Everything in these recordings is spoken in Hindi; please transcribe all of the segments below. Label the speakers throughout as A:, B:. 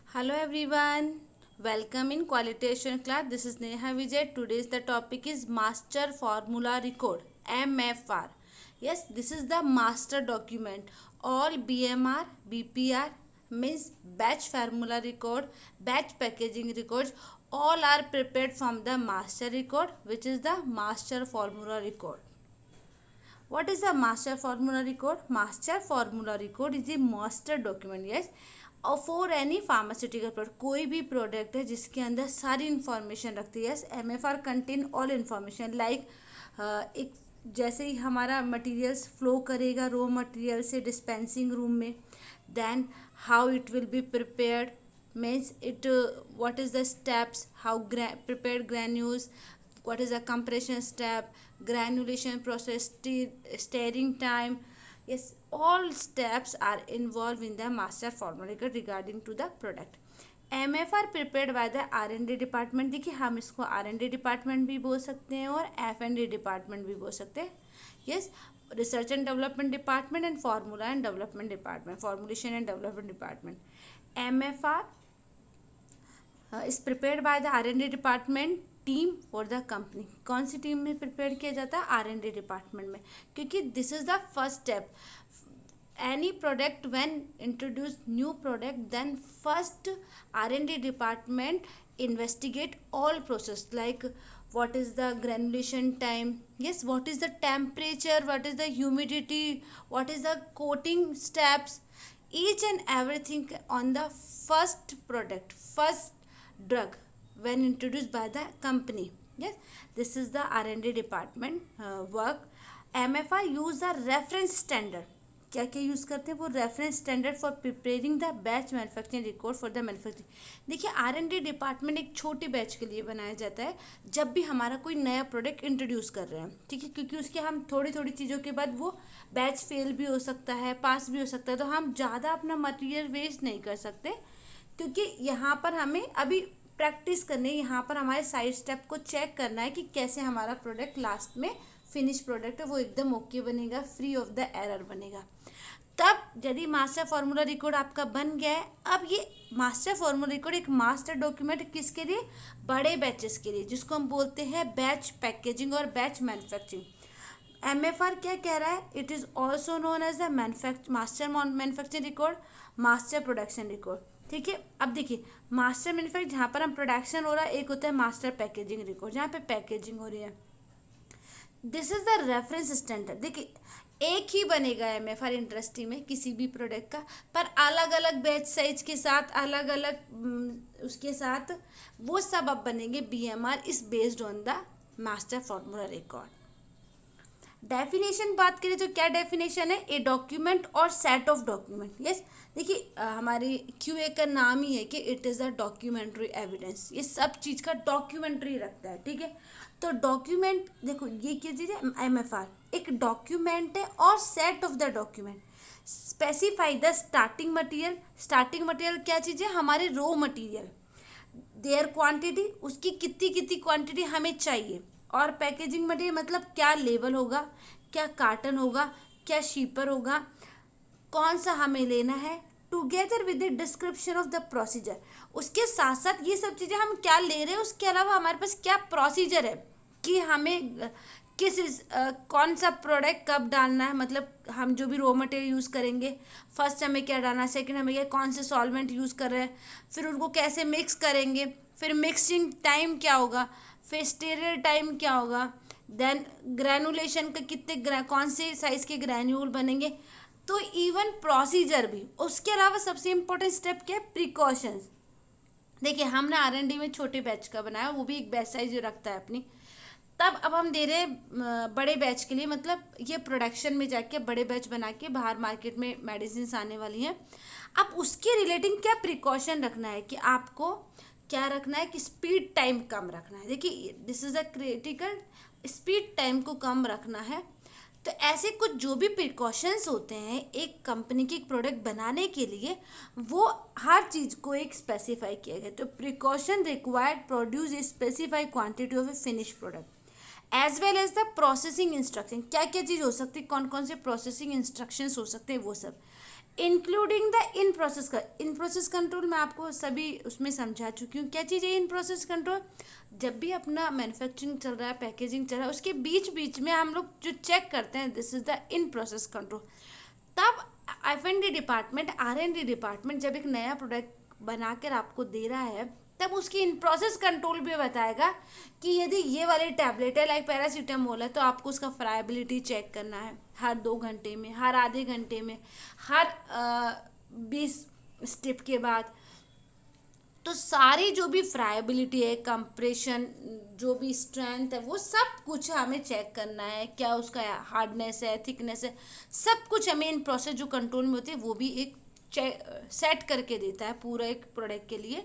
A: Hello everyone, welcome in Quality Assurance class. This is Neha Vijay. Today's the topic is Master Formula Record (MFR). Yes, this is the master document. All BMR, BPR means batch formula record, batch packaging records. All are prepared from the master record, which is the master formula record. What is the master formula record? Master formula record is a master document. Yes, और फॉर एनी फार्मास्यूटिकल प्रोडक्ट, कोई भी प्रोडक्ट है जिसके अंदर सारी इन्फॉर्मेशन रखती है. Yes, MFR contain all information like एक जैसे ही हमारा मटेरियल्स फ्लो करेगा रो मटेरियल से डिस्पेंसिंग रूम में, then how it will be prepared means it what is the steps, how prepared granules, what is the compression step, granulation process, stirring time. Yes, all steps are involved in the master formula record regarding to the product. MFR prepared by the R&D department. देखिए, हम इसको R&D डिपार्टमेंट भी बोल सकते हैं और F&D डिपार्टमेंट भी बोल सकते हैं. Yes, research and development department and formula and development department, formulation and development department. MFR is prepared by the R&D department team for the company. कौन सी टीम में प्रिपेयर किया जाता है? R&D डिपार्टमेंट में, क्योंकि this is the first step. Any product when introduce new product, then first R&D department investigate all process like what is the granulation time, yes, what is the temperature, what is the humidity, what is the coating steps, each and everything on the first product, first drug when introduced by the company. Yes, this is the R&D department work. MFI use the reference standard. क्या क्या यूज़ करते हैं? वो reference standard for preparing the batch manufacturing record for the manufacturing. देखिए, R&D डिपार्टमेंट एक छोटे बैच के लिए बनाया जाता है जब भी हमारा कोई नया प्रोडक्ट इंट्रोड्यूस कर रहे हैं. ठीक है, क्योंकि उसके हम थोड़ी थोड़ी चीज़ों के बाद वो बैच फेल भी हो सकता है, पास भी हो सकता है, तो हम ज़्यादा अपना मटीरियल वेस्ट नहीं कर सकते, क्योंकि यहाँ पर हमें अभी प्रैक्टिस करनी है. यहाँ पर हमारे साइड स्टेप को चेक करना है कि कैसे हमारा प्रोडक्ट लास्ट में फिनिश प्रोडक्ट है वो एकदम ओके बनेगा, फ्री ऑफ द एरर बनेगा. तब यदि मास्टर फार्मूला रिकॉर्ड आपका बन गया है, अब ये मास्टर फार्मूला रिकॉर्ड एक मास्टर डॉक्यूमेंट किसके लिए? बड़े बैचेस के लिए, जिसको हम बोलते हैं बैच पैकेजिंग और बैच मैन्युफैक्चरिंग. MFR क्या कह रहा है? It is also known as the master manufacturing record, master production record. ठीक है, अब देखिए, मास्टर मैन्युफैक्चर जहाँ पर हम प्रोडक्शन हो रहा है, एक होता है मास्टर पैकेजिंग रिकॉर्ड जहाँ पे पैकेजिंग हो रही है. This is the reference standard. देखिए, एक ही बनेगा MFR इंडस्ट्री में किसी भी प्रोडक्ट का, पर अलग अलग बैच साइज के साथ, अलग अलग उसके साथ वो सब अब बनेंगे BMR is based on the master formula record. Definition बात करें तो क्या डेफिनेशन है? ए डॉक्यूमेंट और सेट ऑफ डॉक्यूमेंट. यस, देखिए, हमारी QA का नाम ही है कि it is a documentary evidence. ये सब चीज़ का डॉक्यूमेंट्री रखता है. ठीक है, तो डॉक्यूमेंट देखो, ये क्या चीज़ है? MFR एक डॉक्यूमेंट है और set of the document specify the starting material. Starting material क्या चीज़ है? हमारे रो मटेरियल, देयर क्वांटिटी, उसकी कितनी कितनी क्वांटिटी हमें चाहिए, और पैकेजिंग मटेरियल मतलब क्या लेबल होगा, क्या कार्टन होगा, क्या शीपर होगा, कौन सा हमें लेना है, together with the description of the procedure. उसके साथ साथ ये सब चीज़ें हम क्या ले रहे हैं, उसके अलावा हमारे पास क्या प्रोसीजर है कि हमें कौन सा प्रोडक्ट कब डालना है, मतलब हम जो भी रॉ मटेरियल यूज़ करेंगे, फर्स्ट हमें क्या डालना है, सेकंड हमें क्या, कौन से सॉल्वेंट यूज़ कर रहे हैं, फिर उनको कैसे मिक्स करेंगे, फिर मिक्सिंग टाइम क्या होगा, फिर स्टेरर टाइम क्या होगा, देन ग्रैनुलेशन का कितने कौन से साइज़ के ग्रैन्यूल बनेंगे. तो इवन प्रोसीजर भी. उसके अलावा सबसे इम्पोर्टेंट स्टेप क्या है? प्रिकॉशंस. देखिए, हमने R&D में छोटे बैच का बनाया, वो भी एक बैच साइज जो रखता है अपनी. तब अब हम दे रहे हैं बड़े बैच के लिए, मतलब ये प्रोडक्शन में जाके बड़े बैच बना के बाहर मार्केट में मेडिसिन आने वाली हैं. अब उसके रिलेटिंग क्या प्रिकॉशन रखना है कि आपको क्या रखना है कि स्पीड टाइम कम रखना है. देखिए, this is a critical, speed time को कम रखना है. तो ऐसे कुछ जो भी प्रिकॉशंस होते हैं एक कंपनी की एक प्रोडक्ट बनाने के लिए, वो हर चीज़ को एक स्पेसिफाई किया गया. तो precaution required produce a specified quantity of a finish product as well as the processing instruction. क्या क्या चीज़ हो सकती है, कौन कौन से प्रोसेसिंग इंस्ट्रक्शंस हो सकते हैं, वो सब. Including the in process control मैं आपको सभी उसमें समझा चुकी हूँ। क्या चीज़ है इन प्रोसेस कंट्रोल? जब भी अपना मैन्युफैक्चरिंग चल रहा है, पैकेजिंग चल रहा है, उसके बीच बीच में हम लोग जो चेक करते हैं, this is the in process control. तब F&D डिपार्टमेंट, R&D डिपार्टमेंट जब एक नया प्रोडक्ट बनाकर आपको दे रहा है, तब उसकी इन प्रोसेस कंट्रोल भी बताएगा कि यदि ये वाली टैबलेट है लाइक पैरासीटामोल है, तो आपको उसका फ्राइबिलिटी चेक करना है हर 2 घंटे में, हर आधे घंटे में, हर 20 स्टेप के बाद। तो सारी जो भी फ्राइबिलिटी है, कंप्रेशन, जो भी स्ट्रेंथ है, वो सब कुछ हमें चेक करना है। क्या उसका हार्डनेस है, थिकनेस है, सब कुछ हमें इन प्रोसेस जो कंट्रोल में होती है वो भी एक सेट करके देता है पूरा एक प्रोडक्ट के लिए।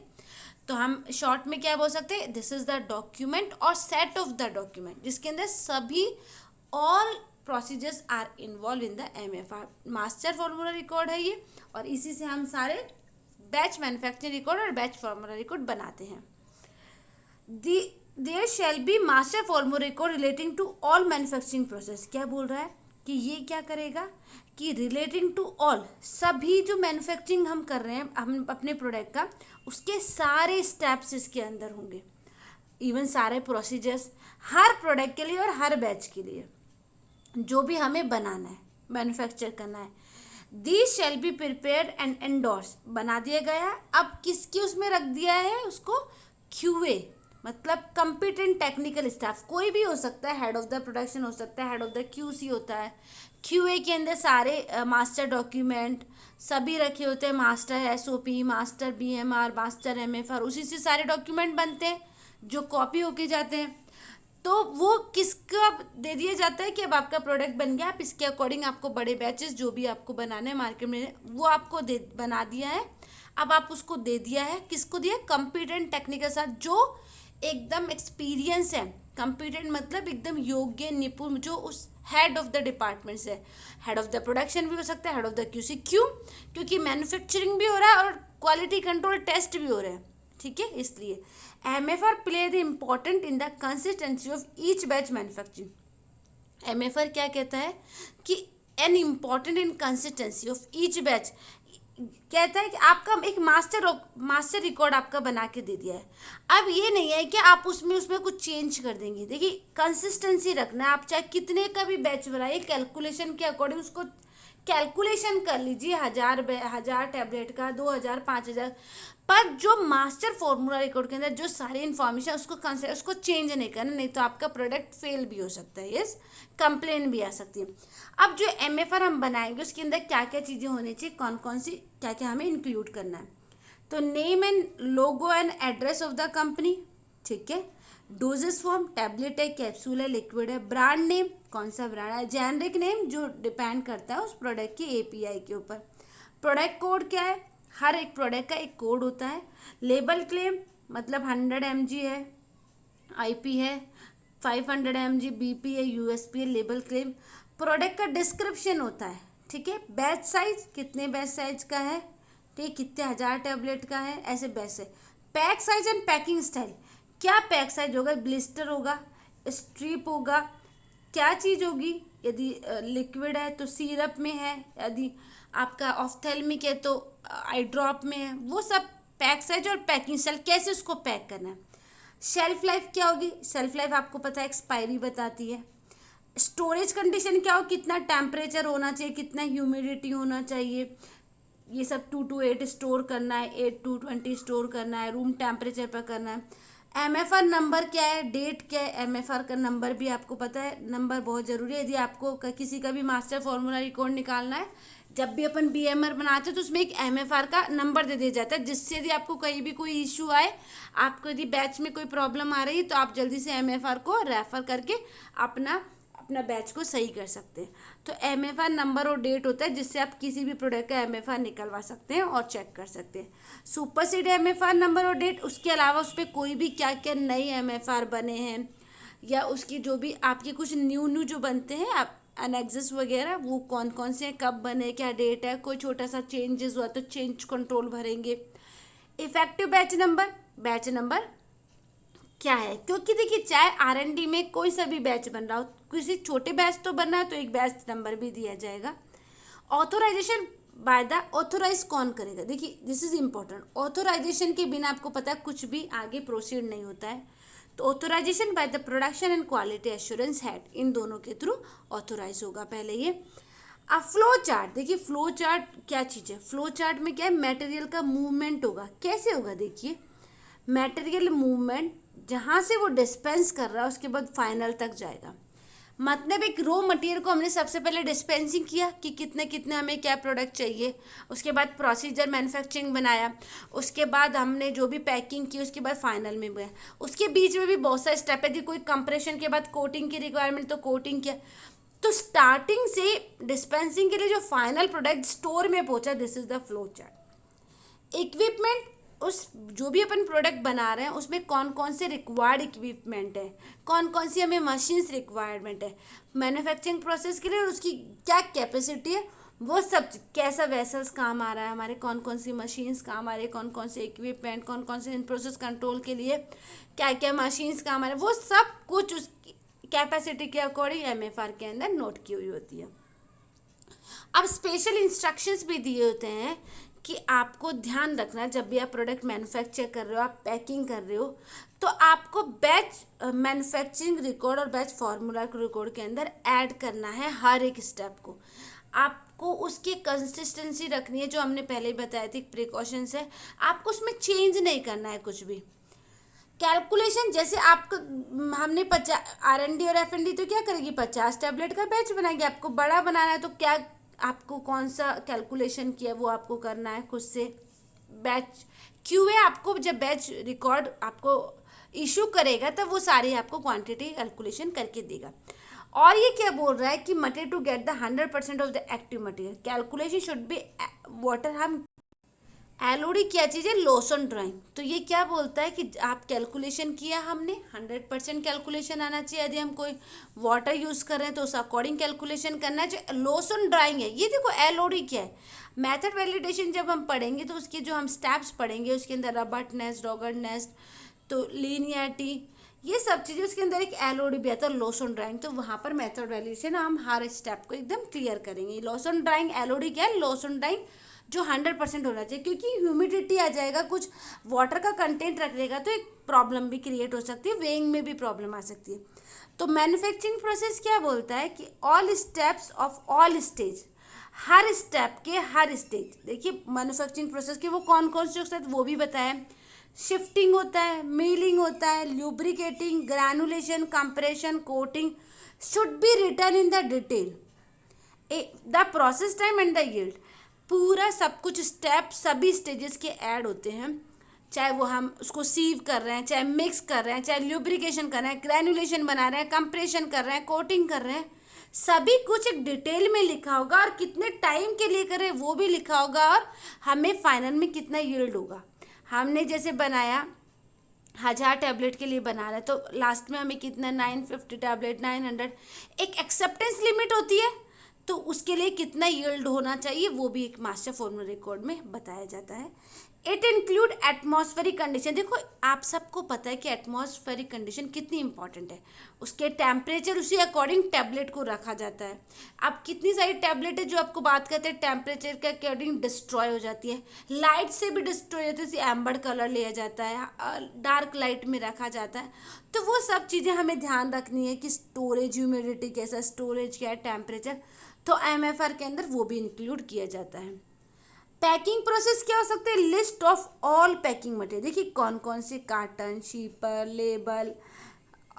A: तो हम शॉर्ट में क्या बोल सकते हैं, दिस इज द डॉक्यूमेंट और सेट ऑफ द डॉक्यूमेंट, जिसके अंदर सभी all procedures are involve in the MFR। Master formula record है ये, और इसी से हम सारे बैच मैन्युफैक्चरिंग रिकॉर्ड और बैच फॉर्मूला रिकॉर्ड बनाते हैं। There shall be master formula record relating to all manufacturing process. क्या बोल रहा है कि ये क्या करेगा कि रिलेटिंग टू ऑल, सभी जो मैन्युफैक्चरिंग हम कर रहे हैं हम अपने प्रोडक्ट का, उसके सारे स्टेप्स इसके अंदर होंगे, इवन सारे प्रोसीजर्स हर प्रोडक्ट के लिए और हर बैच के लिए जो भी हमें बनाना है, मैन्युफैक्चर करना है। This shall be prepared and endorse, बना दिया गया। अब किसकी उसमें रख दिया है उसको, QA, मतलब कंपिटेंट टेक्निकल स्टाफ, कोई भी हो सकता है, हेड ऑफ द प्रोडक्शन हो सकता है, हेड ऑफ द QC होता है। QA के अंदर सारे मास्टर डॉक्यूमेंट सभी रखे होते हैं, master SOP, master BMR, master MFR, उसी से सारे डॉक्यूमेंट बनते हैं जो कॉपी होके जाते हैं। तो वो किसका दे दिया जाता है कि अब आपका प्रोडक्ट बन गया, आप इसके अकॉर्डिंग आपको बड़े बैचेस जो भी आपको बनाने हैं मार्केट में, वो आपको दे बना दिया है। अब आप उसको दे दिया है, किसको दिया, कंपिटेंट टेक्निकल साथ, जो एकदम एक्सपीरियंस है। कंपिटेंट मतलब एकदम योग्य, निपुण, जो उस हेड ऑफ द डिपार्टमेंट से, हेड ऑफ द प्रोडक्शन भी हो सकता है, हेड ऑफ द QC। क्यों? क्योंकि मैन्युफैक्चरिंग भी हो रहा है और क्वालिटी कंट्रोल टेस्ट भी हो रहा है, ठीक है। इसलिए MFR play the important in the consistency of each batch manufacturing. MFR क्या कहता है कि an important in consistency of each batch, कहता है कि आपका एक मास्टर रिकॉर्ड आपका बना के दे दिया है। अब ये नहीं है कि आप उसमें कुछ चेंज कर देंगे। देखिए, कंसिस्टेंसी रखना है। आप चाहे कितने का भी बैच बनाइए, कैलकुलेशन के अकॉर्डिंग उसको कैलकुलेशन कर लीजिए, 1000 टैबलेट का, 2000, 5000, पर जो मास्टर फॉर्मूला रिकॉर्ड के अंदर जो सारी इन्फॉर्मेशन उसको चेंज नहीं करना, नहीं तो आपका प्रोडक्ट फेल भी हो सकता है, यस, कंप्लेन भी आ सकती है। अब जो MFR हम बनाएंगे उसके अंदर क्या क्या चीज़ें होनी चाहिए, कौन कौन सी क्या क्या हमें इंक्लूड करना है। तो name and logo and address of the company, ठीक है। डोजेस फॉर्म, टैबलेट है, कैप्सूल है, लिक्विड है। ब्रांड नेम, कौन सा ब्रांड है। जेनरिक नेम, जो डिपेंड करता है उस प्रोडक्ट की API के ऊपर। प्रोडक्ट कोड क्या है, हर एक प्रोडक्ट का एक कोड होता है। लेबल क्लेम, मतलब 100 mg है, IP है, 500 mg BP है, USP है, लेबल क्लेम। प्रोडक्ट का डिस्क्रिप्शन होता है, ठीक है। बैच साइज, कितने बैच साइज का है, ठीक, कितने 1000 टैबलेट का है, ऐसे बैच है। Pack size and packing style, क्या पैक साइज होगा, ब्लिस्टर होगा, स्ट्रिप होगा, क्या चीज़ होगी, यदि लिक्विड है तो सिरप में है, यदि आपका ऑफ्थेल्मिक है तो आई ड्रॉप में है, वो सब पैक साइज और पैकिंग स्टाइल, कैसे उसको पैक करना है। शेल्फ लाइफ क्या होगी, शेल्फ लाइफ आपको पता है एक्सपायरी बताती है। स्टोरेज कंडीशन क्या हो, कितना टेम्परेचर होना चाहिए, कितना ह्यूमिडिटी होना चाहिए, ये सब 2 to 8 स्टोर करना है, 8 to 20 स्टोर करना है, रूम टेम्परेचर पर करना है। MFR नंबर क्या है, डेट क्या है, MFR का नंबर भी आपको पता है, नंबर बहुत ज़रूरी है। यदि आपको किसी का भी मास्टर फॉर्मूला रिकॉर्ड निकालना है, जब भी अपन BMR बनाते हैं तो उसमें एक MFR का नंबर दे दिया जाता है, जिससे यदि आपको कहीं भी कोई इशू आए, आपको यदि बैच में कोई प्रॉब्लम आ रही है, तो आप जल्दी से MFR को रेफ़र करके अपना बैच को सही कर सकते हैं। तो MFR नंबर और डेट होता है, जिससे आप किसी भी प्रोडक्ट का MFR निकलवा सकते हैं और चेक कर सकते हैं। सुपरसीड MFR नंबर और डेट, उसके अलावा उस पर कोई भी क्या क्या नए MFR बने हैं, या उसकी जो भी आपके कुछ न्यू जो बनते हैं आप एनेक्सेस वगैरह, वो कौन कौन से हैं, कब बने, क्या डेट है, कोई छोटा सा चेंजेस हुआ तो चेंज कंट्रोल भरेंगे। इफेक्टिव बैच नंबर क्या है, क्योंकि देखिए चाहे R&D में कोई सा भी बैच बन रहा हो, किसी छोटे बैच तो बन रहा है तो एक बैच नंबर भी दिया जाएगा। ऑथोराइजेशन बाय द ऑथोराइज कौन करेगा? देखिए दिस इज इम्पोर्टेंट, ऑथोराइजेशन के बिना आपको पता है कुछ भी आगे प्रोसीड नहीं होता है। तो authorization by the production and quality assurance head, इन दोनों के थ्रू ऑथोराइज होगा पहले ये। अब फ्लो चार्ट, देखिए फ्लो चार्ट क्या चीज़ है? फ्लो चार्ट में क्या है? मटेरियल का मूवमेंट होगा। कैसे होगा? देखिए मटेरियल मूवमेंट जहाँ से वो डिस्पेंस कर रहा है उसके बाद फाइनल तक जाएगा। मतलब एक रो मटेरियल को हमने सबसे पहले डिस्पेंसिंग किया कि कितने कितने हमें क्या प्रोडक्ट चाहिए, उसके बाद प्रोसीजर मैन्युफैक्चरिंग बनाया, उसके बाद हमने जो भी पैकिंग की उसके बाद फाइनल में गया। उसके बीच में भी बहुत सारे स्टेप है, कोई कंप्रेशन के बाद कोटिंग की रिक्वायरमेंट तो कोटिंग किया। तो स्टार्टिंग से डिस्पेंसिंग के लिए जो फाइनल प्रोडक्ट स्टोर में पहुंचा, this is the flow chart. Equipment, उस जो भी अपन प्रोडक्ट बना रहे हैं उसमें कौन कौन से रिक्वायर्ड इक्विपमेंट है, कौन कौन सी हमें मशीन्स रिक्वायरमेंट है मैन्युफैक्चरिंग प्रोसेस के लिए, और उसकी क्या कैपेसिटी है, वो सब कैसा वेसल्स काम आ रहा है हमारे, कौन कौन सी मशीन्स काम आ रही है, कौन कौन से इक्विपमेंट, कौन कौन से इन प्रोसेस कंट्रोल के लिए क्या क्या मशीन्स काम आ रहे हैं, वो सब कुछ उसकी कैपेसिटी के अकॉर्डिंग एमएफआर के अंदर नोट की हुई होती है। अब स्पेशल इंस्ट्रक्शंस भी दिए होते हैं कि आपको ध्यान रखना जब भी आप प्रोडक्ट मैन्युफैक्चर कर रहे हो, आप पैकिंग कर रहे हो, तो आपको बैच मैन्युफैक्चरिंग रिकॉर्ड और बैच फार्मूला रिकॉर्ड के अंदर ऐड करना है हर एक स्टेप को। आपको उसकी कंसिस्टेंसी रखनी है, जो हमने पहले ही बताया थी प्रिकॉशंस है, आपको उसमें चेंज नहीं करना है कुछ भी। कैलकुलेशन, जैसे आपको हमने 50 R&D और F&D तो क्या करेगी, 50 टैबलेट का बैच बनाएगी। आपको बड़ा बनाना है तो क्या आपको कौन सा कैलकुलेशन किया वो आपको करना है खुद से। बैच QA आपको जब बैच रिकॉर्ड आपको इशू करेगा तब वो सारी आपको क्वांटिटी कैलकुलेशन करके देगा। और ये क्या बोल रहा है कि material to get the 100% of the active material, calculation should be water. हम एलओडी क्या चीज़ है? Lotion drying. तो ये क्या बोलता है कि आप कैलकुलेशन किया, हमने 100% कैलकुलेशन आना चाहिए। यदि हम कोई वाटर यूज़ कर रहे हैं तो उस अकॉर्डिंग कैलकुलेशन करना है। जो लोशन ड्राइंग है, ये देखो एलओडी क्या है। मेथड वैलिडेशन जब हम पढ़ेंगे तो उसके जो हम स्टेप्स पढ़ेंगे उसके अंदर रबर्ट नेस्ट, डॉगर नेस्ट, तो लीनियरिटी, ये सब चीज़ें उसके अंदर एक एलओडी भी आता है लोशन ड्राइंग। तो वहाँ पर मेथड वैल्यूएशन हम हर स्टेप को एकदम क्लियर करेंगे। लोशन ड्राइंग एलओडी क्या है? लोशन ड्राइंग जो 100% होना चाहिए, क्योंकि ह्यूमिडिटी आ जाएगा, कुछ वाटर का कंटेंट रख देगा तो एक प्रॉब्लम भी क्रिएट हो सकती है, वेइंग में भी प्रॉब्लम आ सकती है। तो मैन्युफैक्चरिंग प्रोसेस क्या बोलता है कि all steps of all stage, her step के हर स्टेज। देखिए मैन्युफैक्चरिंग प्रोसेस के वो कौन कौन से होते हैं वो भी बताया। शिफ्टिंग होता है, मीलिंग होता है, lubricating, granulation, compression, coating should be written in the detail, the process time and the yield. पूरा सब कुछ स्टेप सभी स्टेजेस के ऐड होते हैं, चाहे वो हम उसको सीव कर रहे हैं, चाहे मिक्स कर रहे हैं, चाहे ल्यूब्रिकेशन कर रहे हैं, ग्रैनुलेशन बना रहे हैं, कंप्रेशन कर रहे हैं, कोटिंग कर रहे हैं, सभी कुछ एक डिटेल में लिखा होगा और कितने टाइम के लिए कर रहे हैं वो भी लिखा होगा, और हमें फाइनल में कितना यील्ड होगा। हमने जैसे बनाया 1000 टैबलेट के लिए बना रहे हैं तो लास्ट में हमें कितना 950 टैबलेट, 900, एक एक्सेप्टेंस लिमिट होती है तो उसके लिए कितना यील्ड होना चाहिए वो भी एक मास्टर फॉर्मूला रिकॉर्ड में बताया जाता है। It include atmospheric condition. देखो आप सबको पता है कि एटमॉस्फेरिक कंडीशन कितनी इंपॉर्टेंट है, उसके टेम्परेचर उसी अकॉर्डिंग टैबलेट को रखा जाता है। अब कितनी सारी टैबलेट है जो आपको बात करते हैं टेम्परेचर के अकॉर्डिंग डिस्ट्रॉय हो जाती है, लाइट से भी डिस्ट्रॉय होती है, जैसे एम्बर कलर लिया जाता है, डार्क लाइट में रखा जाता है। तो वो सब चीज़ें हमें ध्यान रखनी है कि स्टोरेज, ह्यूमिडिटी कैसा, स्टोरेज क्या है, टेम्परेचर, तो एमएफआर के अंदर वो भी इंक्लूड किया जाता है। पैकिंग प्रोसेस क्या हो सकते हैं? List of all packing material. देखिए कौन कौन से कार्टन, शीपर, लेबल,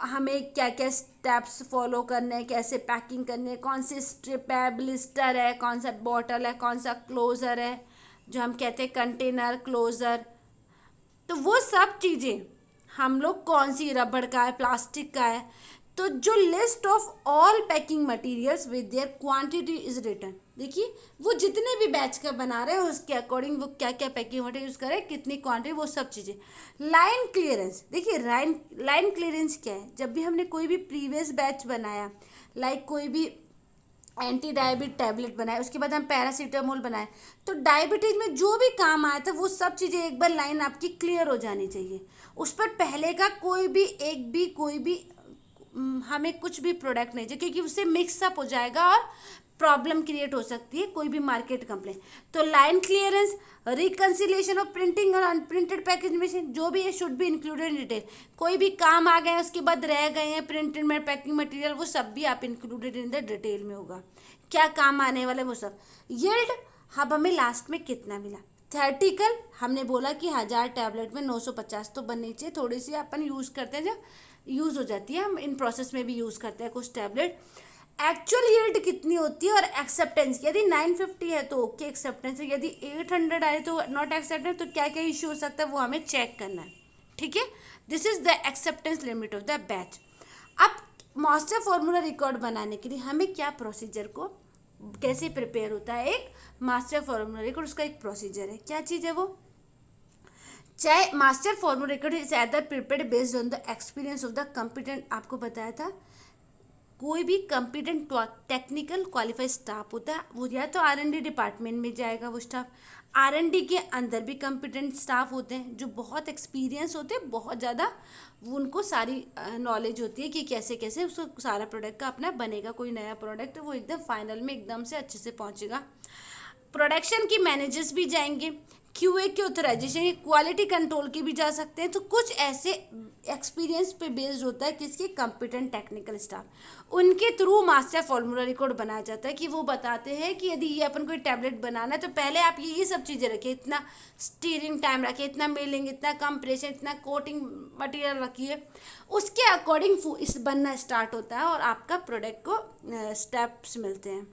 A: हमें क्या क्या स्टेप्स फॉलो करने हैं, कैसे पैकिंग करनी है, कौन सी स्ट्रिप है, ब्लिस्टर है, कौन सा बॉटल है, कौन सा क्लोज़र है, जो हम कहते हैं कंटेनर क्लोज़र। तो वो सब चीज़ें हम लोग कौन सी, रबड़ का है, प्लास्टिक का है, तो जो list of all packing materials with their quantity is written. देखिए वो जितने भी बैच का बना रहे हैं उसके अकॉर्डिंग वो क्या क्या पैकिंग मटेरियल यूज़ करें, कितनी क्वांटिटी, वो सब चीज़ें। लाइन क्लियरेंस, देखिए लाइन क्लियरेंस क्या है? जब भी हमने कोई भी प्रीवियस बैच बनाया, लाइक कोई भी एंटी डायबिट टैबलेट बनाए, उसके बाद हम पैरासीटामोल बनाए, तो डायबिटीज़ में जो भी काम आया था वो सब चीज़ें एक बार लाइन आपकी क्लियर हो जानी चाहिए। उस पर पहले का कोई भी हमें कुछ भी प्रोडक्ट नहीं चाहिए, क्योंकि उससे मिक्सअप हो जाएगा और प्रॉब्लम क्रिएट हो सकती है, कोई भी मार्केट कंप्लेन। तो line clearance, reconciliation of printing और अनप्रिंटेड पैकेज में जो भी है should be included in detail. कोई भी काम आ गए उसके बाद रह गए हैं प्रिंटेड में पैकिंग मटेरियल, वो सब भी आप इंक्लूडेड इन द डिटेल में होगा, क्या काम आने वाले वो सब। यील्ड, अब हमें लास्ट में कितना मिला। थ्योरेटिकल हमने बोला कि 1000 टैबलेट में 950 तो बननी चाहिए, थोड़ी सी अपन यूज़ करते हैं जब यूज़ हो जाती है, हम इन प्रोसेस में भी यूज़ करते हैं कुछ टैबलेट। एक्चुअल यील्ड कितनी होती है और एक्सेप्टेंस, यदि 950 है तो ओके एक्सेप्टेंस है, यदि 800 आए तो नॉट एक्सेप्टेंस, तो क्या क्या इश्यू हो सकता है वो हमें चेक करना है, ठीक है। This is the acceptance limit of the batch. अब मास्टर फॉर्मूला रिकॉर्ड बनाने के लिए हमें क्या प्रोसीजर को कैसे प्रिपेयर होता है, एक मास्टर फॉर्मूला रिकॉर्ड उसका एक प्रोसीजर है, क्या चीज़ है वो। चाहे master formula record is either prepared based on the experience of the competent, आपको बताया था कोई भी कॉम्पिटेंट टेक्निकल क्वालिफाइड स्टाफ होता है वो या तो R&D डिपार्टमेंट में जाएगा, वो स्टाफ R&D के अंदर भी कॉम्पिटेंट स्टाफ होते हैं जो बहुत एक्सपीरियंस होते हैं, बहुत ज़्यादा उनको सारी नॉलेज होती है कि कैसे कैसे उसको सारा प्रोडक्ट का अपना बनेगा, कोई नया प्रोडक्ट वो एकदम फाइनल में एकदम से अच्छे से पहुँचेगा। प्रोडक्शन की मैनेजर्स भी जाएंगे, QA के ऑथराइजेशन के क्वालिटी कंट्रोल के भी जा सकते हैं। तो कुछ ऐसे एक्सपीरियंस पे बेस्ड होता है किसके, कॉम्पिटेंट टेक्निकल स्टाफ, उनके थ्रू मास्टर फॉर्मूला रिकॉर्ड बनाया जाता है कि वो बताते हैं कि यदि ये अपन कोई टैबलेट बनाना है तो पहले आप ये सब चीज़ें रखिए, इतना स्टीरिंग टाइम रखिए, इतना मेलिंग, इतना कंप्रेशन, इतना कोटिंग मटेरियल रखिए, उसके अकॉर्डिंग इस बनना स्टार्ट होता है और आपका प्रोडक्ट को स्टेप्स मिलते हैं।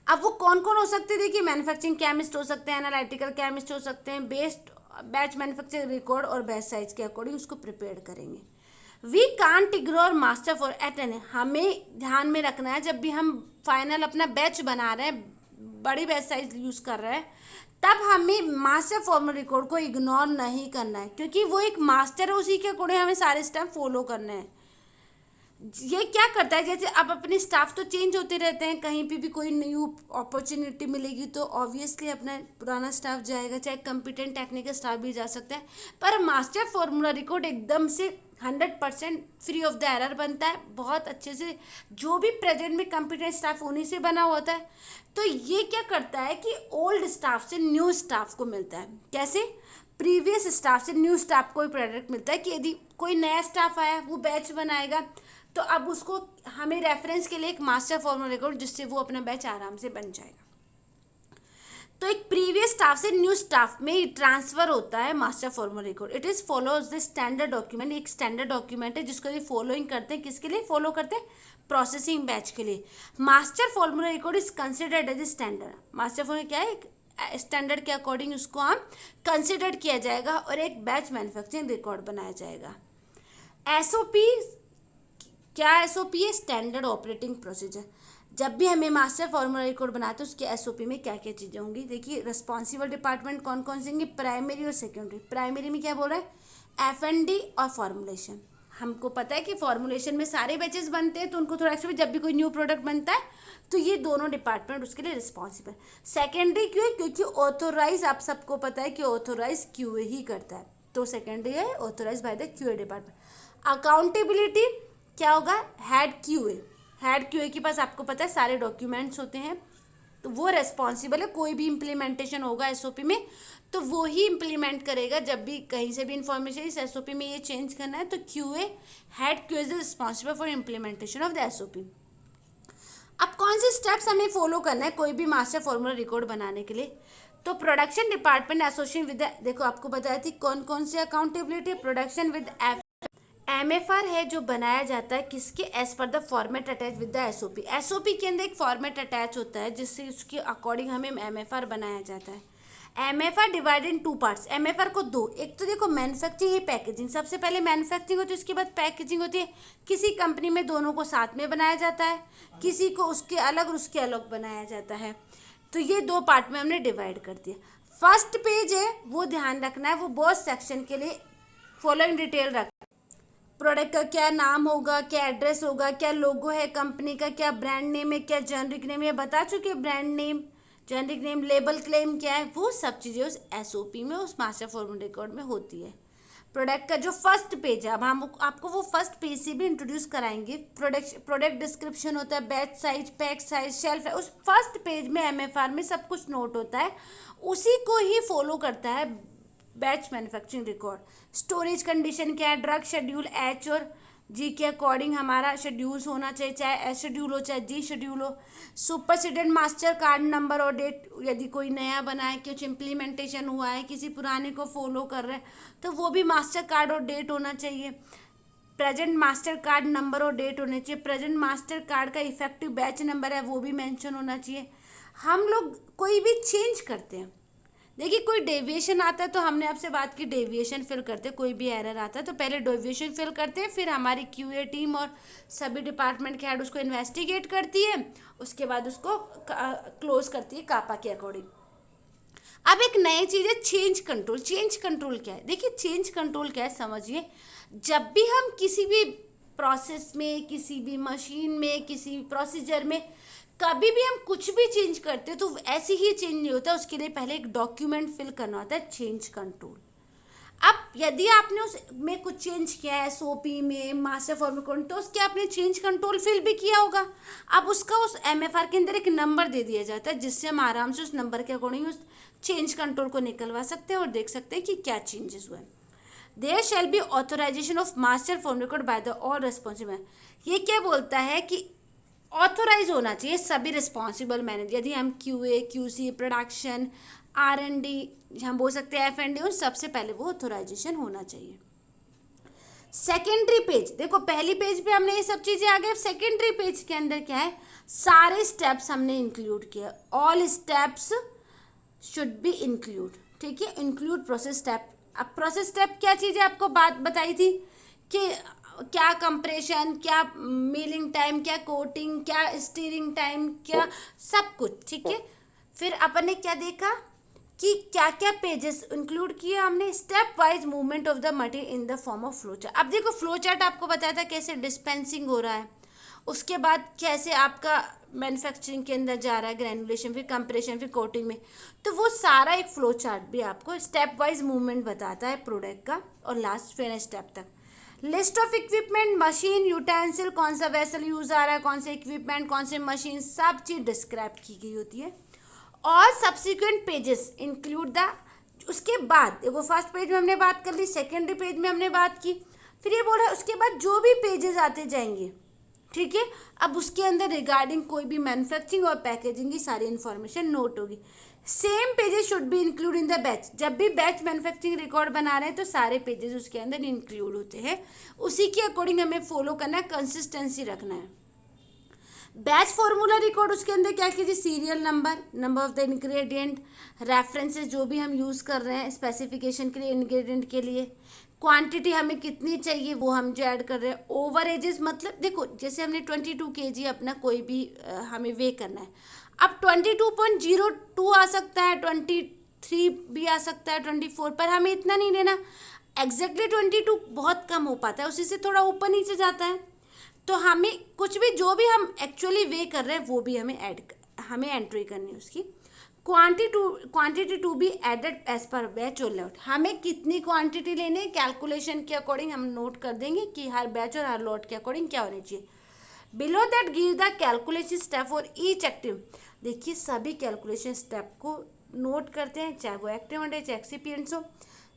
A: अब वो कौन कौन हो सकते हैं, देखिए मैन्युफैक्चरिंग केमिस्ट हो सकते हैं, एनालिटिकल केमिस्ट हो सकते हैं, बेस्ड बैच मैन्युफैक्चरिंग रिकॉर्ड और बैच साइज के अकॉर्डिंग उसको प्रिपेयर करेंगे। We can't ignore master for at an, हमें ध्यान में रखना है जब भी हम फाइनल अपना बैच बना रहे हैं, बड़ी बैच साइज यूज़ कर रहे हैं, तब हमें मास्टर फॉर्मूला रिकॉर्ड को इग्नोर नहीं करना है, क्योंकि वो एक मास्टर है, उसी के अकॉर्डिंग हमें सारे स्टेप फॉलो करने हैं। ये क्या करता है, जैसे अब अपने स्टाफ तो चेंज होते रहते हैं, कहीं पे भी कोई न्यू अपॉर्चुनिटी मिलेगी तो ऑब्वियसली अपना पुराना स्टाफ जाएगा, चाहे कॉम्पिटेंट टेक्निकल स्टाफ भी जा सकता है, पर मास्टर फॉर्मूला रिकॉर्ड एकदम से 100% फ्री ऑफ द एरर बनता है, बहुत अच्छे से, जो भी प्रेजेंट में कॉम्पिटेंट स्टाफ उन्हीं से बना होता है। तो ये क्या करता है कि ओल्ड स्टाफ से न्यू स्टाफ को मिलता है, कैसे, प्रीवियस स्टाफ से न्यू स्टाफ को प्रोडक्ट मिलता है कि यदि कोई नया स्टाफ आया वो बैच बनाएगा तो अब उसको हमें रेफरेंस के लिए एक मास्टर फॉर्मूला रिकॉर्ड, जिससे वो अपना बैच आराम से बन जाएगा। तो एक प्रीवियस स्टाफ से न्यू स्टाफ में ट्रांसफर होता है master formula record. It is follows the standard document, एक स्टैंडर्ड डॉक्यूमेंट है जिसको ये फॉलोइंग करते हैं, किसके लिए फॉलो करते हैं, प्रोसेसिंग बैच के लिए। Master formula record is considered as a standard, master formula क्या है, एक स्टैंडर्ड के अकॉर्डिंग उसको हम कंसिडर किया जाएगा और एक बैच मैन्युफैक्चरिंग रिकॉर्ड बनाया जाएगा। SOP क्या, SOP है स्टैंडर्ड ऑपरेटिंग प्रोसीजर। जब भी हमें मास्टर फॉर्मूला रिकॉर्ड बनाते हैं उसके SOP में क्या क्या चीज़ें होंगी, देखिए रिस्पॉन्सिबल डिपार्टमेंट कौन कौन से होंगे, प्राइमरी और सेकेंडरी। प्राइमरी में क्या बोल रहा है, F&D और फॉर्मुलेशन। हमको पता है कि फॉर्मुलेशन में सारे बैचेस बनते हैं तो उनको थोड़ा एक्स्ट्रा, जब भी कोई न्यू प्रोडक्ट बनता है तो ये दोनों डिपार्टमेंट उसके लिए रिस्पॉन्सिबल। सेकेंडरी क्यों, क्योंकि ऑथोराइज, आप सबको पता है कि ऑथोराइज QA ही करता है, तो सेकेंडरी है authorise by the QA department. Accountability क्या होगा, हेड QA के पास आपको पता है सारे डॉक्यूमेंट्स होते हैं, तो वो रेस्पॉन्सिबल है, कोई भी इम्प्लीमेंटेशन होगा SOP में तो वो ही इम्प्लीमेंट करेगा। जब भी कहीं से भी इंफॉर्मेशन इस SOP में ये चेंज करना है तो head QA is responsible for implementation of the SOP। अब कौन से स्टेप्स हमें फॉलो करना है कोई भी मास्टर फॉर्मूला रिकॉर्ड बनाने के लिए, तो प्रोडक्शन डिपार्टमेंट एसोसिएशन विद, देखो आपको बताया थी कौन कौन से अकाउंटेबिलिटी, प्रोडक्शन विद MFR है जो बनाया जाता है किसके, as per the format attach with the SOP के अंदर एक फॉर्मेट अटैच होता है जिससे उसके अकॉर्डिंग हमें MFR बनाया जाता है। MFR divided in 2 parts, MFR को 2, एक तो देखो मैन्युफैक्चरिंग है, पैकेजिंग। सबसे पहले मैन्युफैक्चरिंग होती है उसके बाद पैकेजिंग होती है। किसी कंपनी में दोनों को साथ में बनाया जाता है, किसी को उसके अलग और उसके अलग बनाया जाता है। तो ये 2 पार्ट में हमने डिवाइड कर दिया। फर्स्ट पेज है वो ध्यान रखना है, वो बहुत सेक्शन के लिए फॉलोइंग डिटेल रख, प्रोडक्ट का क्या नाम होगा, क्या एड्रेस होगा, क्या लोगो है कंपनी का, क्या ब्रांड नेम है, क्या जेनरिक नेम है, बता चुके brand name, generic name, label claim क्या है, वो सब चीज़ें उस SOP में, उस मास्टर फॉर्मूला रिकॉर्ड में होती है। प्रोडक्ट का जो फर्स्ट पेज है, अब हम आपको वो फर्स्ट पेज से भी इंट्रोड्यूस कराएंगे। प्रोडक्ट डिस्क्रिप्शन होता है, batch size, pack size, shelf है, उस फर्स्ट पेज में एमएफआर में सब कुछ नोट होता है, उसी को ही फॉलो करता है batch manufacturing record. Storage condition क्या है, ड्रग शेड्यूल एच और जी के अकॉर्डिंग हमारा शेड्यूल्स होना चाहिए, चाहे एच शेड्यूल हो चाहे जी शेड्यूल हो। सुपरसीडेड मास्टर कार्ड नंबर और डेट, यदि कोई नया बना है, कुछ इम्प्लीमेंटेशन हुआ है, किसी पुराने को फॉलो कर रहे हैं तो वो भी मास्टर कार्ड और डेट होना चाहिए। प्रेजेंट मास्टर कार्ड नंबर और डेट होने चाहिए। प्रेजेंट मास्टर कार्ड का इफेक्टिव बैच नंबर है वो भी मेंशन होना चाहिए। हम लोग कोई भी चेंज करते हैं, देखिए कोई डेविएशन आता है तो हमने आपसे बात की डेविएशन फिल करते हैं, कोई भी एरर आता है तो पहले डेविएशन फिल करते हैं, फिर हमारी क्यूए टीम और सभी डिपार्टमेंट के हेड उसको इन्वेस्टिगेट करती है, उसके बाद उसको क्लोज करती है कापा के अकॉर्डिंग। अब एक नई चीज़ है चेंज कंट्रोल। चेंज कंट्रोल क्या है, देखिए चेंज कंट्रोल क्या है समझिए। जब भी हम किसी भी प्रोसेस में, किसी भी मशीन में, किसी भी प्रोसीजर में कभी भी हम कुछ भी चेंज करते हैं तो ऐसे ही चेंज नहीं होता, उसके लिए पहले एक डॉक्यूमेंट फिल करना होता है, चेंज कंट्रोल। अब यदि आपने उस में कुछ चेंज किया है, एसओपी में, मास्टर फॉर्म तो उसके आपने चेंज कंट्रोल फिल भी किया होगा। अब उसका उस एमएफआर के अंदर एक नंबर दे दिया जाता है, जिससे हम आराम से उस नंबर के अकॉर्डिंग उस चेंज कंट्रोल को निकलवा सकते हैं और देख सकते हैं कि क्या चेंजेस हुए। There shall be authorisation of master form record by the all responsible. ये क्या बोलता है कि ऑथोराइज होना चाहिए सभी रिस्पॉन्सिबल मैनेजर। यदि हम क्यूए, क्यूसी, प्रोडक्शन, आर&डी, हम बोल सकते हैं एफ&डी, उन सबसे पहले वो ऑथोराइजेशन होना चाहिए। सेकेंडरी पेज, देखो पहली पेज पे हमने ये सब चीज़ें आ गई, अब सेकेंडरी पेज के अंदर क्या है, सारे स्टेप्स हमने इंक्लूड किया, all steps should be include, ठीक है, इंक्लूड प्रोसेस स्टेप। अब प्रोसेस स्टेप क्या चीज़ है, आपको बात बताई थी कि क्या कंप्रेशन, क्या मिलिंग टाइम, क्या कोटिंग, क्या स्टीरिंग टाइम, क्या सब कुछ, ठीक है। फिर अपन ने क्या देखा कि क्या क्या पेजेस इंक्लूड किए हमने, step wise movement of the material in the form of flow chart. अब देखो फ्लो चार्ट आपको बताया था कैसे डिस्पेंसिंग हो रहा है, उसके बाद कैसे आपका मैन्युफैक्चरिंग के अंदर जा रहा है, ग्रैनुलेशन, फिर कंप्रेशन, फिर कोटिंग में, तो वो सारा एक फ्लो चार्ट भी आपको स्टेप वाइज मूवमेंट बताता है प्रोडक्ट का, और लास्ट फिनिश स्टेप तक। List of equipment, machine, utensil, कौन सा वेसल यूज आ रहा है, कौन से इक्विपमेंट, कौन से मशीन, सब चीज़ डिस्क्राइब की गई होती है। और सब्सिक्वेंट पेजेस इंक्लूड द, उसके बाद देखो फर्स्ट पेज में हमने बात कर ली, सेकेंडरी पेज में हमने बात की, फिर ये बोल रहा है उसके बाद जो भी पेजेस आते जाएंगे, ठीक है। अब उसके अंदर रिगार्डिंग कोई भी मैन्युफैक्चरिंग और पैकेजिंग की सारी इन्फॉर्मेशन नोट होगी। Same pages should be include in the batch. जब भी बैच मैन्युफैक्चरिंग रिकॉर्ड बना रहे हैं तो सारे पेजेस उसके अंदर इंक्लूड होते हैं, उसी के अकॉर्डिंग हमें फॉलो करना है, कंसिस्टेंसी रखना है। बैच फॉर्मूला रिकॉर्ड, उसके अंदर क्या कीजिए, serial number, number of the ingredient, references जो भी हम यूज़ कर रहे हैं स्पेसिफिकेशन के लिए, इंग्रेडिएंट के लिए, क्वांटिटी हमें कितनी चाहिए वो हम जो ऐड कर रहे हैं, ओवर एजेस, मतलब देखो जैसे हमने 22 kg अपना कोई भी हमें वे करना है, अब 22.02 आ सकता है, 23 भी आ सकता है, 24, पर हमें इतना नहीं लेना, एग्जैक्टली 22 बहुत कम हो पाता है, उसी से थोड़ा ऊपर नीचे जाता है, तो हमें कुछ भी जो भी हम एक्चुअली वे कर रहे हैं वो भी हमें हमें एंट्री करनी है उसकी। Quantity to be added as per batch और लॉट, हमें कितनी क्वांटिटी लेनी है कैलकुलेशन के अकॉर्डिंग हम नोट कर देंगे कि हर बैच और हर लॉट के अकॉर्डिंग क्या होनी चाहिए। Below that give the calculation step for each active, देखिए सभी कैलकुलेशन स्टेप को नोट करते हैं, चाहे वो एक्टिव हो चाहे एक्सिपिएंट्स हो।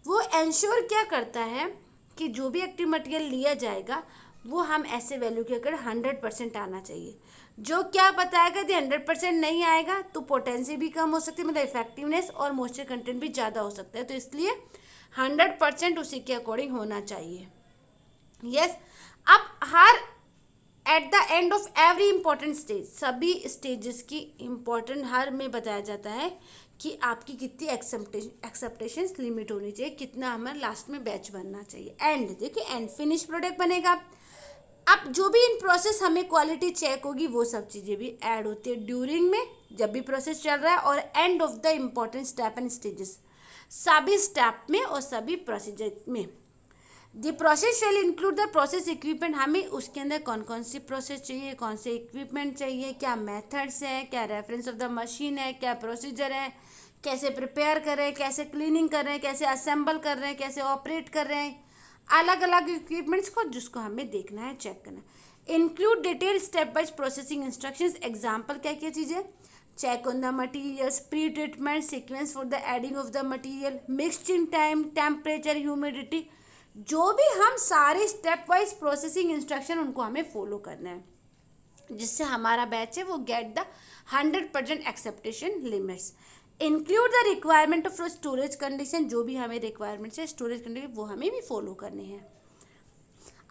A: वो इंश्योर क्या करता है कि जो भी एक्टिव मटेरियल लिया जाएगा वो हम ऐसे वैल्यू के अगर 100% आना चाहिए। जो क्या बताएगा यदि 100% नहीं आएगा तो पोटेंसी भी कम हो सकती है, मतलब इफेक्टिवनेस और मॉइस्चर कंटेंट भी ज़्यादा हो सकता है, तो इसलिए 100% उसी के अकॉर्डिंग होना चाहिए। यस, अब her at the end of every important stage, सभी स्टेजेस की इम्पोर्टेंट हर में बताया जाता है कि आपकी कितनी एक्सेप्टेशन लिमिट होनी चाहिए, कितना हमें लास्ट में बैच बनना चाहिए। एंड देखिए एंड फिनिश प्रोडक्ट बनेगा। अब जो भी इन प्रोसेस हमें क्वालिटी चेक होगी वो सब चीज़ें भी ऐड होती है ड्यूरिंग में, जब भी प्रोसेस चल रहा है, और end of the important step and stages, सभी स्टेप में और सभी प्रोसीजर में। The process shall include the process equipment, हमें उसके अंदर कौन कौन सी प्रोसेस चाहिए, कौन से इक्विपमेंट चाहिए, क्या मेथड्स है, क्या रेफरेंस ऑफ द मशीन है, क्या प्रोसीजर है, कैसे प्रिपेयर कर रहे हैं, कैसे क्लीनिंग कर रहे हैं, कैसे असेंबल कर रहे हैं, कैसे ऑपरेट कर रहे हैं, अलग अलग इक्विपमेंट्स को जिसको हमें देखना है, चेक करना है। Include detail step wise processing instructions. Example क्या क्या चीज़ें, check on the materials, pre treatment sequence for the adding of the material, mixing time, temperature, humidity, जो भी हम सारे स्टेप वाइज प्रोसेसिंग इंस्ट्रक्शन उनको हमें फॉलो करना है, जिससे हमारा बैच है वो gate the 100% acceptation limits. Include the requirement of storage condition, जो भी हमें रिक्वायरमेंट्स है स्टोरेज कंडीशन वो हमें भी फॉलो करने हैं।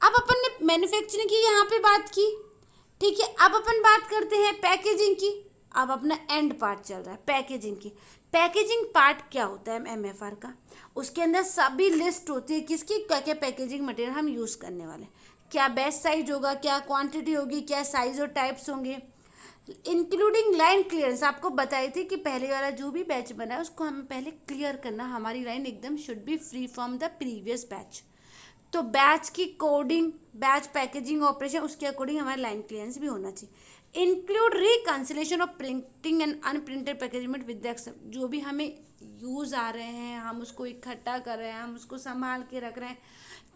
A: अब अपन ने मैन्युफैक्चरिंग की यहाँ पे बात की, ठीक है। अब अपन बात करते हैं पैकेजिंग की। अब अपना एंड पार्ट चल रहा है पैकेजिंग की। पैकेजिंग पार्ट क्या होता है MFR का, उसके अंदर सभी लिस्ट होती है किसकी, क्या क्या पैकेजिंग मटेरियल हम यूज़ करने वाले, क्या बैच साइज होगा, क्या क्वांटिटी होगी, क्या साइज और टाइप्स होंगे, इंक्लूडिंग लाइन क्लियरेंस। आपको बताई थी कि पहले वाला जो भी बैच बना है उसको हमें पहले क्लियर करना, हमारी लाइन एकदम should be free from the previous batch. तो बैच की कोडिंग, बैच पैकेजिंग ऑपरेशन, उसके अकॉर्डिंग हमारा लाइन क्लियरेंस भी होना चाहिए। Include reconciliation of printing and unprinted packaging with the, जो भी हमें यूज़ आ रहे हैं हम उसको इकट्ठा कर रहे हैं, हम उसको संभाल के रख रहे हैं।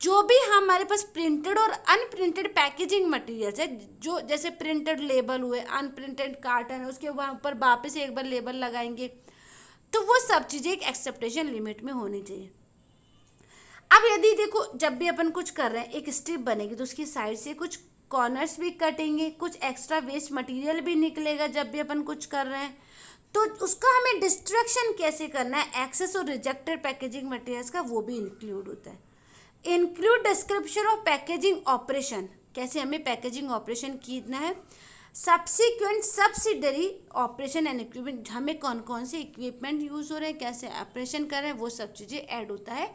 A: जो भी हमारे पास प्रिंटेड और अनप्रिंटेड पैकेजिंग मटेरियल्स है, जो जैसे प्रिंटेड लेबल हुए, अनप्रिंटेड कार्टन है, उसके ऊपर वापस एक बार लेबल लगाएंगे, तो वो सब चीज़ें एक एक्सेप्टेशन लिमिट में होनी चाहिए। अब यदि देखो जब भी अपन कुछ कर रहे हैं एक स्ट्रिप बनेगी तो उसकी साइड से कुछ कॉर्नर्स भी कटेंगे, कुछ एक्स्ट्रा वेस्ट मटेरियल भी निकलेगा जब भी अपन कुछ कर रहे हैं, तो उसका हमें डिस्ट्रक्शन कैसे करना है, एक्सेस और रिजेक्टेड पैकेजिंग मटेरियल्स का, वो भी इंक्लूड होता है। Include description of packaging operation, कैसे हमें पैकेजिंग ऑपरेशन कीना है, subsequent subsidiary operation and equipment, हमें कौन कौन से इक्विपमेंट यूज़ हो रहे हैं, कैसे ऑपरेशन कर रहे हैं, वो सब चीज़ें ऐड होता है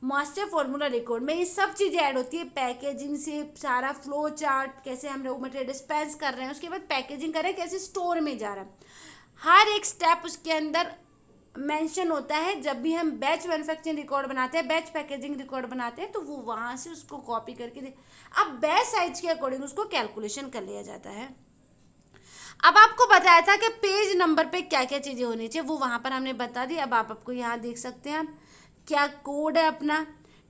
A: मास्टर फॉर्मूला रिकॉर्ड में। ये सब चीज़ें ऐड होती है, पैकेजिंग से सारा फ्लो चार्ट, कैसे हम रॉ मटेरियल डिस्पेंस कर रहे हैं, उसके बाद पैकेजिंग कर रहे हैं, कैसे स्टोर में जा रहा है, हर एक स्टेप उसके अंदर मेंशन होता है। जब भी हम बैच मैन्युफैक्चरिंग रिकॉर्ड बनाते हैं, बैच पैकेजिंग रिकॉर्ड बनाते हैं, तो वो वहाँ से उसको कॉपी करके दे, अब बैच साइज के अकॉर्डिंग उसको कैलकुलेशन कर लिया जाता है। अब आपको बताया था कि पेज नंबर पे क्या क्या चीज़ें होनी चाहिए, वो वहाँ पर हमने बता दी। अब आप आपको यहाँ देख सकते हैं आप क्या कोड है अपना,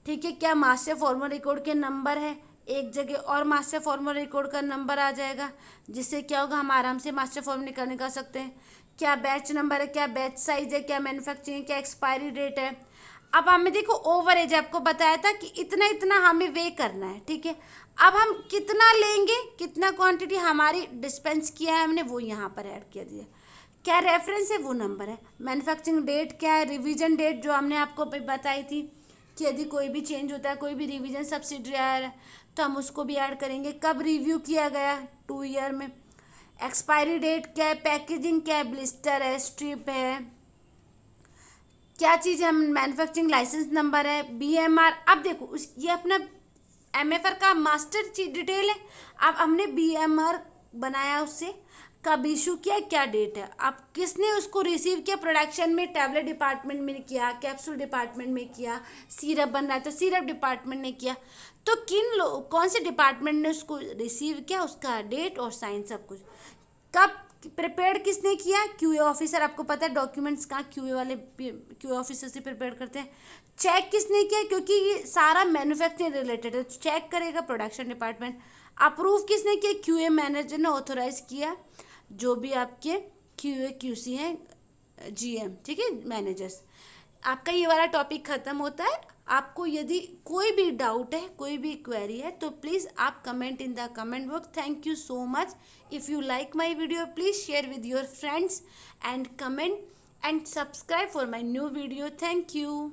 A: ठीक है, क्या मास्टर फॉर्मूला रिकॉर्ड के नंबर है, एक जगह और मास्टर फॉर्मूला रिकॉर्ड का नंबर आ जाएगा, जिससे क्या होगा हम आराम से मास्टर फॉर्मूला निकाल सकते हैं। क्या बैच नंबर है, क्या बैच साइज है, क्या मैन्युफैक्चरिंग, क्या एक्सपायरी डेट है। अब हमें देखो ओवर एज आपको बताया था कि इतना इतना हमें वे करना है, ठीक है। अब हम कितना लेंगे, कितना क्वांटिटी हमारी डिस्पेंस किया है हमने, वो यहाँ पर ऐड किया दिया। क्या रेफरेंस है, वो नंबर है। मैन्युफैक्चरिंग डेट क्या है, रिवीजन डेट जो हमने आपको बताई थी कि यदि कोई भी चेंज होता है, कोई भी रिवीजन सब्सिडी आ रहा है तो हम उसको भी ऐड करेंगे। कब रिव्यू किया गया, 2 ईयर में। एक्सपायरी डेट क्या है, पैकेजिंग क्या है, ब्लिस्टर है, स्ट्रिप है, क्या चीज़ है, मैन्युफैक्चरिंग लाइसेंस नंबर है, BMR। अब देखो ये अपना MFR का मास्टर चीज डिटेल है। अब हमने BMR बनाया, उससे कब इशू किया, क्या डेट है, अब किसने उसको रिसीव किया, प्रोडक्शन में टैबलेट डिपार्टमेंट में किया, कैप्सूल डिपार्टमेंट में किया, सिरप बन रहा है तो सिरप डिपार्टमेंट ने किया, तो कौन से डिपार्टमेंट ने उसको रिसीव किया, उसका डेट और साइन सब कुछ। कब प्रिपेयर किसने किया, QA ऑफिसर। आपको पता है डॉक्यूमेंट्स कहाँ QA वाले QA ऑफिसर से प्रिपेयर करते हैं। चेक किसने किया, क्योंकि ये सारा मैन्युफैक्चरिंग रिलेटेड है, चेक करेगा प्रोडक्शन डिपार्टमेंट। अप्रूव किसने किया, QA मैनेजर ने ऑथोराइज किया, जो भी आपके QA QC हैं, GM, ठीक है, मैनेजर्स। आपका ये वाला टॉपिक ख़त्म होता है। आपको यदि कोई भी डाउट है, कोई भी क्वेरी है, तो प्लीज़ आप comment in the comment box. Thank you so much. If you like my video please share with your friends and comment and subscribe for my new video. Thank you.